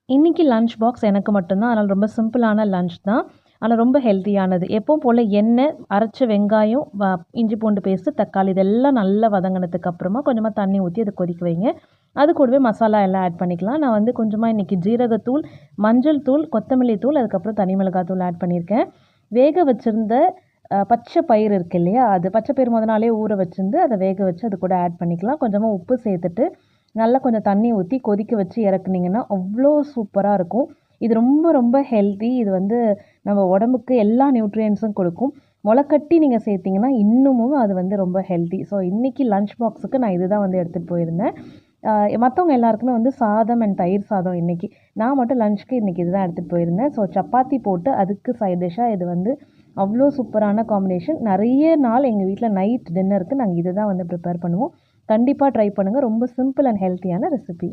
இன்னைக்கு lunch box எனக்கு மட்டும் தான். அதனால ரொம்ப சிம்பிளான லஞ்ச் தான். ஆனா ரொம்ப ஹெல்த்தியானது. எப்பவும் போல எண்ணெய், அரைச்ச வெங்காயம், இஞ்சி பூண்டு பேஸ்ட்டு, தக்காளி இதெல்லாம் நல்லா வதங்குனதுக்கு அப்புறமா கொஞ்சமா தண்ணி ஊத்தி அத கொதிக்க வைங்க. அது கூடவே மசாலா எல்லாம் ஆட் பண்ணிக்கலாம். நான் வந்து கொஞ்சமா இன்னைக்கு ஜீரகத்தூள், மஞ்சள் தூள், கொத்தமல்லி தூள், அதுக்கப்புறம் தனி மிளகாய் தூள் ஆட் பண்ணியிருக்கேன். வேக வச்சிருந்த பச்சை பயிறு இருக்கு இல்லையா? அது பச்சை பயிறு மொத நாளே ஊற வச்சிருந்து, அத வேக வச்சு அது கூட ஆட் பண்ணிக்கலாம். கொஞ்சமா உப்பு சேர்த்துட்டு நல்லா கொஞ்சம் தண்ணி ஊத்தி கொதிக்க வச்சு இறக்குனீங்கன்னா, அவ்ளோ சூப்பரா இருக்கும். இது ரொம்ப ரொம்ப ஹெல்த்தி. இது வந்து நம்ம உடம்புக்கு எல்லா நியூட்ரியன்ட்ஸும் கொடுக்கும். மொளக்கட்டி நீங்க சேர்த்தீங்கன்னா, இன்னமும் அது வந்து ரொம்ப ஹெல்த்தி. ஸோ இன்னைக்கு லஞ்ச் பாக்ஸுக்கு நான் இதுதான் வந்து எடுத்துட்டு போயிருந்தேன். அ மத்தவங்க எல்லாருக்குமே வந்து சாதம் அண்ட் தயிர் சாதம் இன்னைக்கு. நான் மட்டும் லஞ்சுக்கு இன்னைக்கு இதுதான் எடுத்துட்டு போயிருந்தேன். ஸோ சப்பாத்தி போட்டு அதுக்கு சைட் டிஷ்ஷா இது வந்து அவ்ளோ சூப்பரான காம்பினேஷன். நெறைய நாள் எங்க வீட்ல நைட் டின்னருக்கு நாங்க இதுதான் வந்து ப்ரிப்பேர் பண்ணுவோம். கண்டிப்பா ட்ரை பண்ணுங்க. ரொம்ப சிம்பிள் அண்ட் ஹெல்த்தியான ரெசிபி.